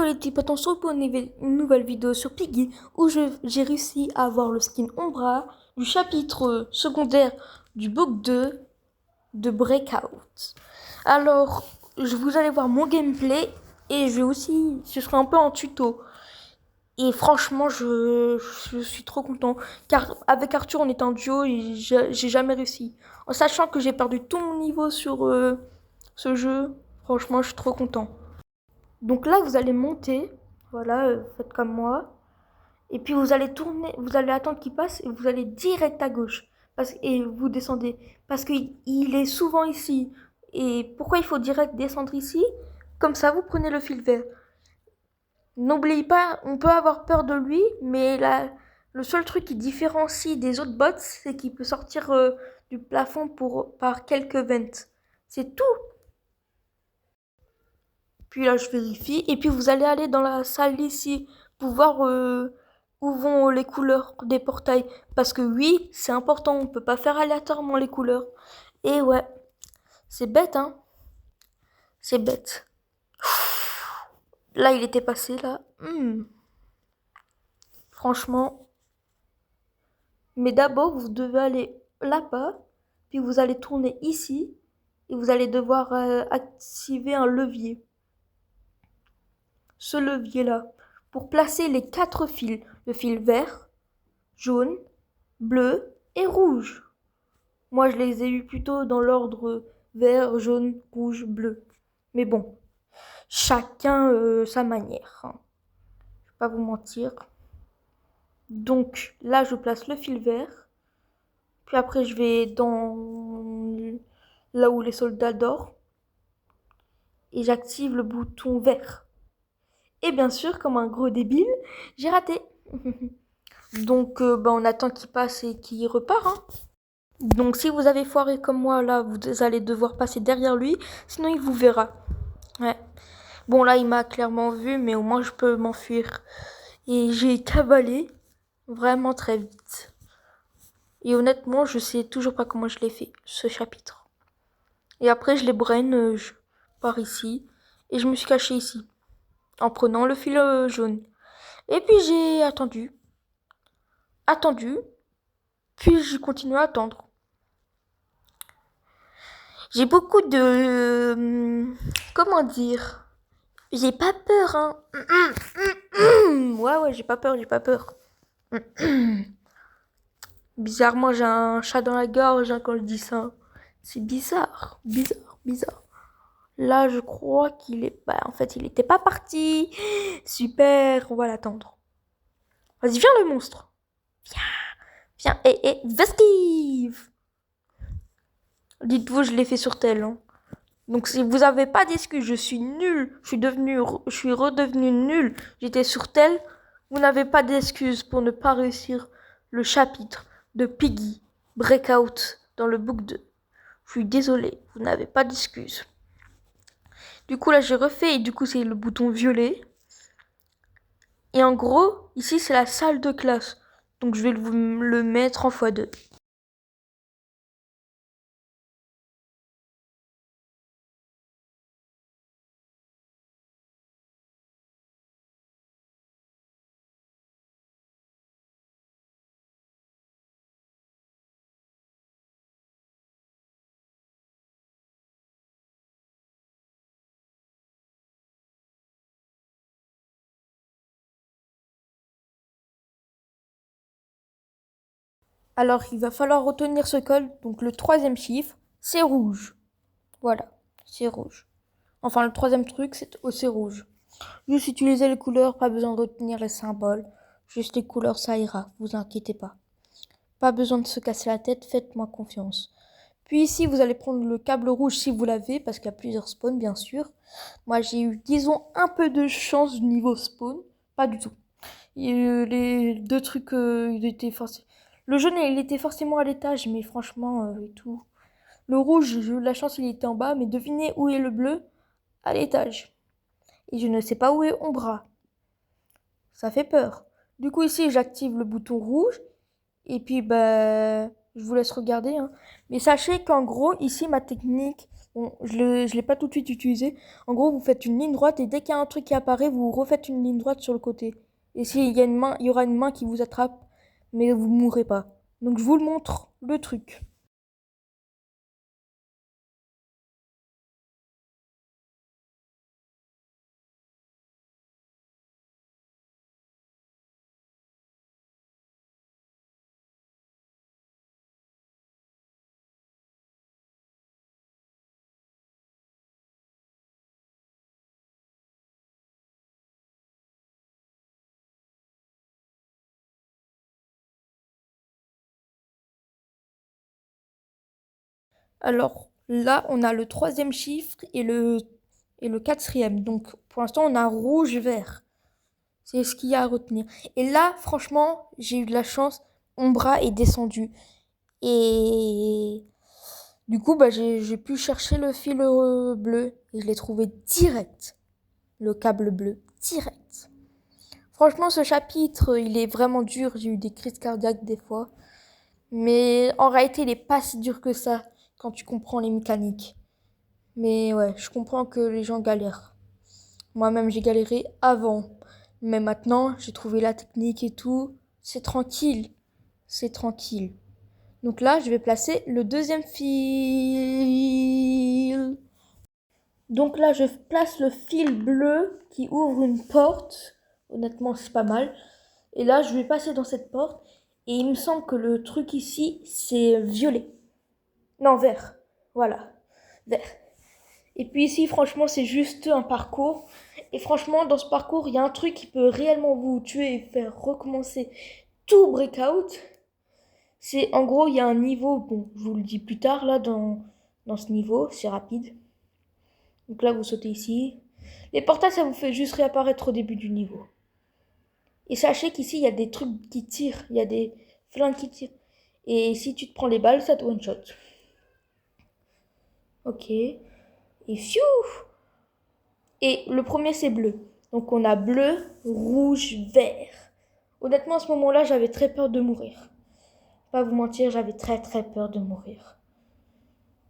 Yo les petits potes, on se retrouve pour une nouvelle vidéo sur Piggy où j'ai réussi à avoir le skin Ombra du chapitre secondaire du book 2 de Breakout. Alors, vous allez voir mon gameplay et je vais aussi, ce sera un peu en tuto. Et franchement, je suis trop content car avec Arthur on est en duo et j'ai jamais réussi. En sachant que j'ai perdu tout mon niveau sur ce jeu, franchement je suis trop content. Donc là, vous allez monter, voilà, faites comme moi. Et puis vous allez tourner, vous allez attendre qu'il passe et vous allez direct à gauche. Et vous descendez. Parce qu'il est souvent ici. Et pourquoi il faut direct descendre ici? Comme ça, vous prenez le fil vert. N'oubliez pas, on peut avoir peur de lui, mais le seul truc qui différencie des autres bots, c'est qu'il peut sortir du plafond par quelques ventes. C'est tout. Puis là, je vérifie. Et puis, vous allez aller dans la salle ici pour voir où vont les couleurs des portails. Parce que oui, c'est important. On peut pas faire aléatoirement les couleurs. Et ouais, c'est bête, hein. C'est bête. Là, il était passé, là. Franchement. Mais d'abord, vous devez aller là-bas. Puis, vous allez tourner ici. Et vous allez devoir activer un levier. Ce levier-là. Pour placer les 4 fils. Le fil vert, jaune, bleu et rouge. Moi, je les ai eus plutôt dans l'ordre vert, jaune, rouge, bleu. Mais bon, chacun sa manière, hein. Je vais pas vous mentir. Donc là, je place le fil vert. Puis après, je vais dans là où les soldats dorment. Et j'active le bouton vert. Et bien sûr, comme un gros débile, j'ai raté. Donc, on attend qu'il passe et qu'il repart, hein. Donc si vous avez foiré comme moi, là, vous allez devoir passer derrière lui, sinon il vous verra. Ouais. Bon, là, il m'a clairement vu, mais au moins je peux m'enfuir. Et j'ai cavalé vraiment très vite. Et honnêtement, je sais toujours pas comment je l'ai fait, ce chapitre. Et après, je les brain par ici. Et je me suis caché ici, en prenant le fil jaune. Et puis j'ai attendu. Puis j'ai continué à attendre. J'ai beaucoup de... comment dire? J'ai pas peur, hein. Ouais, j'ai pas peur. Bizarrement, j'ai un chat dans la gorge, hein, quand je dis ça. C'est bizarre. Là, je crois qu'il est... Bah, en fait, il était pas parti. Super, on va l'attendre. Vas-y, viens le monstre. Viens, esquive. Dites-vous, je l'ai fait sur tel, hein. Donc si vous avez pas d'excuses, je suis nul, je suis redevenu nul, j'étais sur tel, vous n'avez pas d'excuses pour ne pas réussir le chapitre de Piggy Breakout dans le book 2. Je suis désolé, vous n'avez pas d'excuses. Du coup là j'ai refait et du coup c'est le bouton violet. Et en gros, ici c'est la salle de classe. Donc je vais le mettre en x2. Alors il va falloir retenir ce code, donc le troisième chiffre, c'est rouge. Voilà, c'est rouge. Enfin, le troisième truc, c'est rouge. Juste utiliser les couleurs, pas besoin de retenir les symboles. Juste les couleurs, ça ira, vous inquiétez pas. Pas besoin de se casser la tête, faites-moi confiance. Puis ici, vous allez prendre le câble rouge si vous l'avez, parce qu'il y a plusieurs spawns, bien sûr. Moi, j'ai eu, disons, un peu de chance du niveau spawn. Pas du tout. Et, les deux trucs, il était forcément... Le jaune, il était forcément à l'étage, mais franchement, et tout. Le rouge, j'ai eu la chance, il était en bas, mais devinez où est le bleu? À l'étage. Et je ne sais pas où est Ombra. Ça fait peur. Du coup, ici, j'active le bouton rouge. Et puis, je vous laisse regarder, hein. Mais sachez qu'en gros, ici, ma technique, Bon, je l'ai pas tout de suite utilisé. En gros, vous faites une ligne droite et dès qu'il y a un truc qui apparaît, vous refaites une ligne droite sur le côté. Et s'il y a une main, il y aura une main qui vous attrape, mais vous mourrez pas. Donc je vous le montre, le truc. Alors là, on a le troisième chiffre et le quatrième. Donc pour l'instant, on a rouge-vert. C'est ce qu'il y a à retenir. Et là, franchement, j'ai eu de la chance. Mon bras est descendu. Et du coup, bah, j'ai pu chercher le fil bleu. Et je l'ai trouvé direct. Le câble bleu, direct. Franchement, ce chapitre, il est vraiment dur. J'ai eu des crises cardiaques des fois. Mais en réalité, il n'est pas si dur que ça quand tu comprends les mécaniques. Mais ouais, je comprends que les gens galèrent. Moi-même, j'ai galéré avant. Mais maintenant, j'ai trouvé la technique et tout. C'est tranquille. C'est tranquille. Donc là, je vais placer le deuxième fil. Donc là, je place le fil bleu qui ouvre une porte. Honnêtement, c'est pas mal. Et là, je vais passer dans cette porte. Et il me semble que le truc ici, c'est violet. Non, vert. Voilà. Vert. Et puis ici, franchement, c'est juste un parcours. Et franchement, dans ce parcours, il y a un truc qui peut réellement vous tuer et faire recommencer tout breakout. C'est en gros, il y a un niveau, bon, je vous le dis plus tard, là, dans ce niveau, c'est rapide. Donc là, vous sautez ici. Les portails, ça vous fait juste réapparaître au début du niveau. Et sachez qu'ici, il y a des trucs qui tirent, il y a des flingues qui tirent. Et si tu te prends les balles, ça te one-shot. Ok. Et fiou! Et le premier, c'est bleu. Donc on a bleu, rouge, vert. Honnêtement, à ce moment-là, j'avais très peur de mourir. Pas vous mentir, j'avais très très peur de mourir.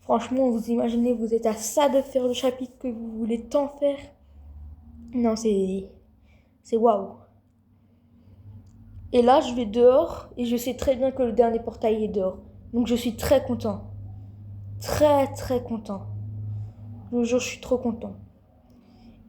Franchement, vous imaginez, vous êtes à ça de faire le chapitre que vous voulez tant faire. Non, c'est waouh. Et là, je vais dehors et je sais très bien que le dernier portail est dehors. Donc je suis très content. Très très content. Le jour, je suis trop content.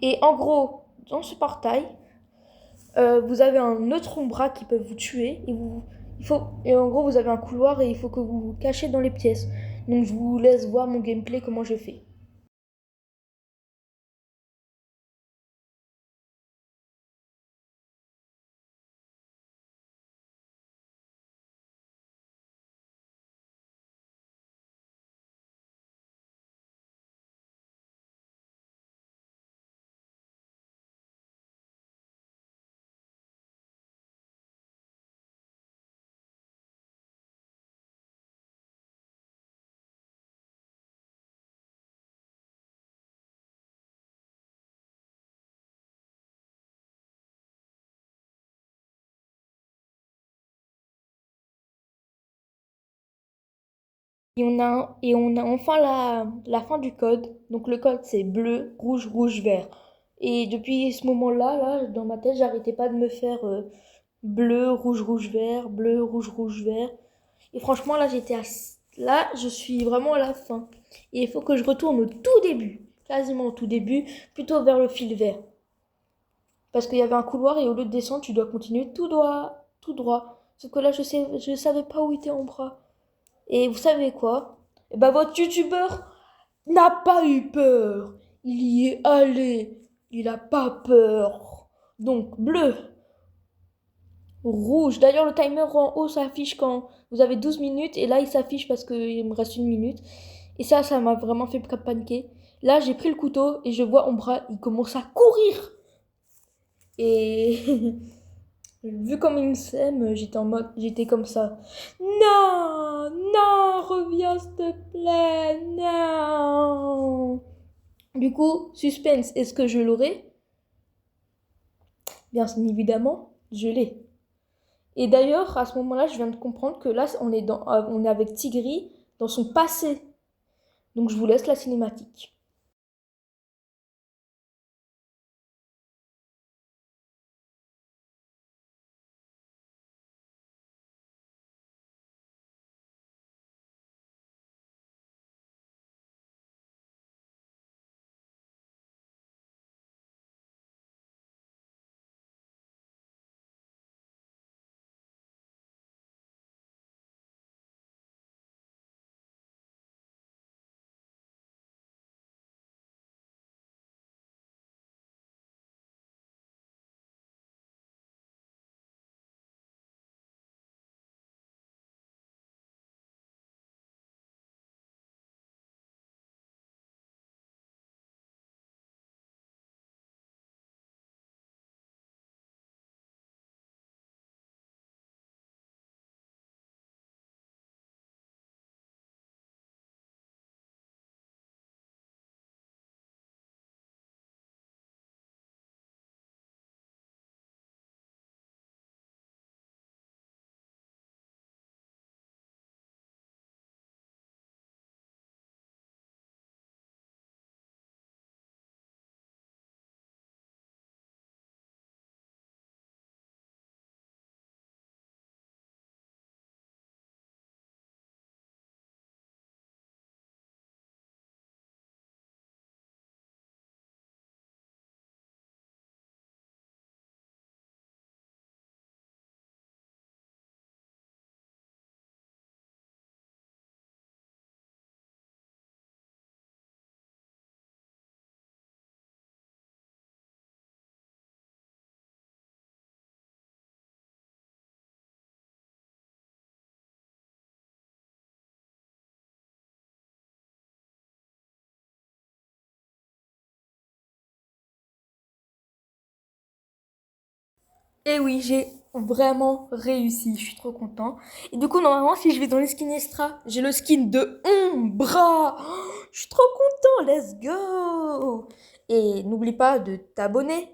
Et en gros, dans ce portail, vous avez un autre Umbra qui peut vous tuer et en gros vous avez un couloir et il faut que vous vous cachez dans les pièces. Donc je vous laisse voir mon gameplay comment je fais. Et on a enfin la fin du code. Donc le code c'est bleu, rouge, rouge, vert. Et depuis ce moment-là, là, dans ma tête, j'arrêtais pas de me faire bleu, rouge, rouge, vert, bleu, rouge, rouge, vert. Et franchement, là, je suis vraiment à la fin. Et il faut que je retourne au tout début, quasiment au tout début, plutôt vers le fil vert. Parce qu'il y avait un couloir et au lieu de descendre, tu dois continuer tout droit, tout droit. Sauf que là, je savais pas où était mon bras. Et vous savez quoi? Eh ben, votre youtubeur n'a pas eu peur. Il y est allé. Il n'a pas peur. Donc, bleu, rouge. D'ailleurs, le timer en haut s'affiche quand vous avez 12 minutes. Et là, il s'affiche parce qu'il me reste 1 minute. Et ça m'a vraiment fait paniquer. Là, j'ai pris le couteau et je vois Ombra, il commence à courir. Et vu comme il me s'aime, j'étais comme ça. Non, non, reviens s'il te plaît, non. Du coup, suspense, est-ce que je l'aurai? Bien évidemment, je l'ai. Et d'ailleurs, à ce moment-là, je viens de comprendre que là, on est avec Tigri dans son passé. Donc je vous laisse la cinématique. Et oui, j'ai vraiment réussi, je suis trop content. Et du coup, normalement, si je vais dans les skins extra, j'ai le skin de Umbra. Je suis trop content, let's go! Et n'oublie pas de t'abonner